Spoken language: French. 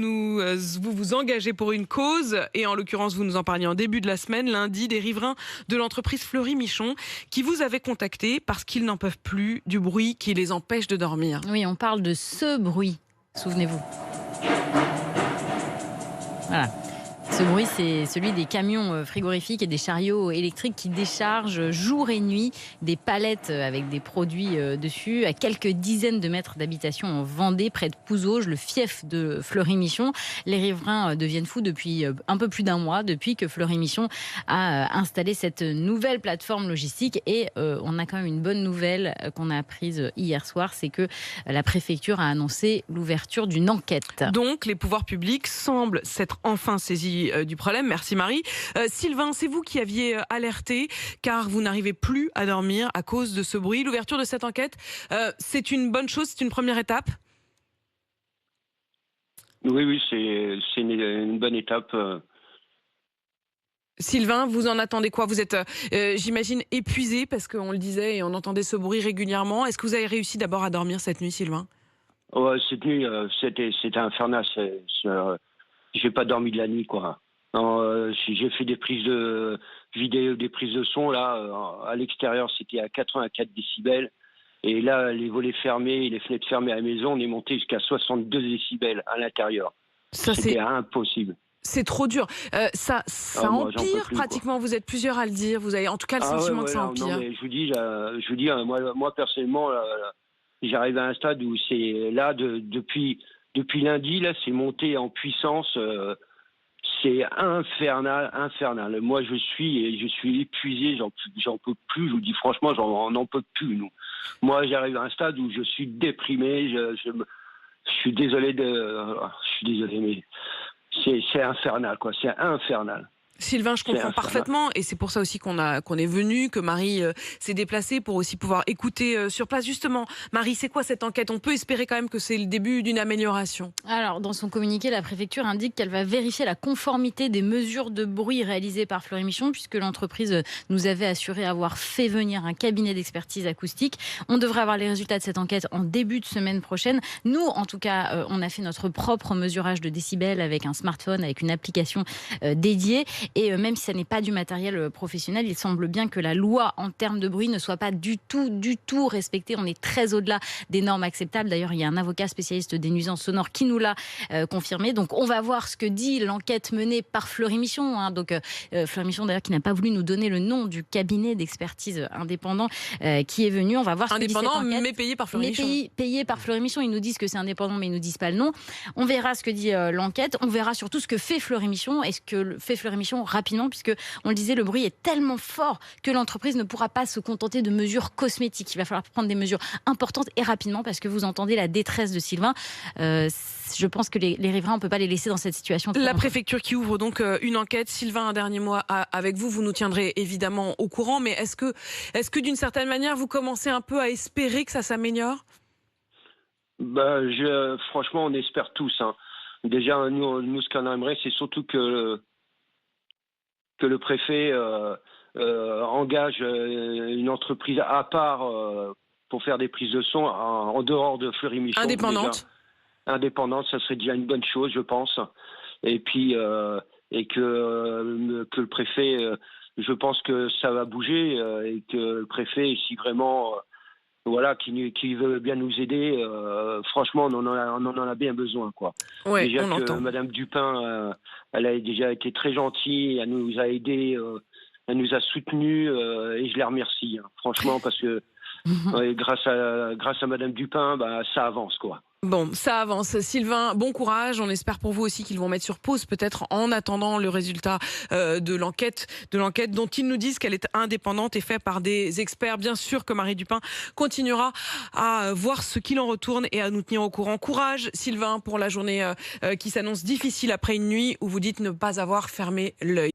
Vous vous engagez pour une cause et en l'occurrence vous nous en parliez en début de la semaine, lundi, des riverains de l'entreprise Fleury-Michon qui vous avaient contacté parce qu'ils n'en peuvent plus du bruit qui les empêche de dormir. Oui, on parle de ce bruit, souvenez-vous. Voilà. Ce bruit, c'est celui des camions frigorifiques et des chariots électriques qui déchargent jour et nuit des palettes avec des produits dessus à quelques dizaines de mètres d'habitation en Vendée, près de Pouzauges, le fief de Fleury-Michon. Les riverains deviennent fous depuis un peu plus d'un mois, depuis que Fleury-Michon a installé cette nouvelle plateforme logistique. Et on a quand même une bonne nouvelle qu'on a apprise hier soir, c'est que la préfecture a annoncé l'ouverture d'une enquête. Donc les pouvoirs publics semblent s'être enfin saisis du problème. Merci Marie. Sylvain, c'est vous qui aviez alerté car vous n'arrivez plus à dormir à cause de ce bruit. L'ouverture de cette enquête, c'est une bonne chose, c'est une première étape? Oui, c'est une bonne étape. Sylvain, vous en attendez quoi? Vous êtes, j'imagine, épuisé parce qu'on le disait et on entendait ce bruit régulièrement. Est-ce que vous avez réussi d'abord à dormir cette nuit, Sylvain? Ouais, cette nuit, c'était infernal. J'ai pas dormi de la nuit, quoi. Non, j'ai fait des prises de vidéo, des prises de son, là, à l'extérieur, c'était à 84 décibels. Et là, les volets fermés, les fenêtres fermées à la maison, on est monté jusqu'à 62 décibels à l'intérieur. Ça, C'était impossible. c'est trop dur. Ça Moi, j'en peux empire plus, pratiquement. Quoi. Vous êtes plusieurs à le dire. Vous avez en tout cas le sentiment que ça empire. Non, mais je vous dis, moi personnellement, j'arrive à un stade où c'est là depuis lundi, là, c'est monté en puissance. C'est infernal. Moi, je suis épuisé, j'en peux plus. Je vous dis franchement, j'en n'en peux plus. Nous. Moi, j'arrive à un stade où je suis déprimé. Je suis désolé mais c'est infernal, quoi. C'est infernal. Sylvain, je comprends parfaitement et c'est pour ça aussi qu'on est venu, que Marie s'est déplacée pour aussi pouvoir écouter sur place. Justement, Marie, c'est quoi cette enquête? On peut espérer quand même que c'est le début d'une amélioration. Alors, dans son communiqué, la préfecture indique qu'elle va vérifier la conformité des mesures de bruit réalisées par Fleury-Michon, puisque l'entreprise nous avait assuré avoir fait venir un cabinet d'expertise acoustique. On devrait avoir les résultats de cette enquête en début de semaine prochaine. Nous, en tout cas, on a fait notre propre mesurage de décibels avec un smartphone, avec une application dédiée. Et même si ça n'est pas du matériel professionnel, il semble bien que la loi en termes de bruit ne soit pas du tout respectée. On est très au-delà des normes acceptables. D'ailleurs, il y a un avocat spécialiste des nuisances sonores qui nous l'a confirmé. Donc, on va voir ce que dit l'enquête menée par Fleury-Michon. Donc, Fleury-Michon, d'ailleurs, qui n'a pas voulu nous donner le nom du cabinet d'expertise indépendant qui est venu. On va voir ce que dit cette enquête. Indépendant, mais payé par Fleury-Michon. Payé par Fleury-Michon. Ils nous disent que c'est indépendant, mais ils nous disent pas le nom. On verra ce que dit l'enquête. On verra surtout ce que fait Fleury-Michon. Est-ce que fait Fleury-Michon rapidement, puisque on le disait, le bruit est tellement fort que l'entreprise ne pourra pas se contenter de mesures cosmétiques. Il va falloir prendre des mesures importantes et rapidement, parce que vous entendez la détresse de Sylvain. Je pense que les riverains, on ne peut pas les laisser dans cette situation. La préfecture qui ouvre donc une enquête. Sylvain, un dernier mot avec vous. Vous nous tiendrez évidemment au courant, mais est-ce que d'une certaine manière, vous commencez un peu à espérer que ça s'améliore? Franchement, on espère tous. Hein. Déjà, nous, ce qu'on aimerait, c'est surtout que le préfet engage une entreprise à part pour faire des prises de son en dehors de Fleury-Michon. Indépendante. Indépendante, ça serait déjà une bonne chose, je pense. Et puis, que le préfet, je pense que ça va bouger et que le préfet, si vraiment, qui veut bien nous aider, franchement, on en a bien besoin, quoi. Ouais, déjà on que entend. Madame Dupin, elle a déjà été très gentille, elle nous a aidés, elle nous a soutenus, et je la remercie, hein, franchement, parce que grâce à Madame Dupin, ça avance, quoi. Bon, ça avance. Sylvain, bon courage. On espère pour vous aussi qu'ils vont mettre sur pause, peut-être en attendant le résultat de l'enquête dont ils nous disent qu'elle est indépendante et faite par des experts. Bien sûr que Marie Dupin continuera à voir ce qu'il en retourne et à nous tenir au courant. Courage, Sylvain, pour la journée qui s'annonce difficile après une nuit où vous dites ne pas avoir fermé l'œil.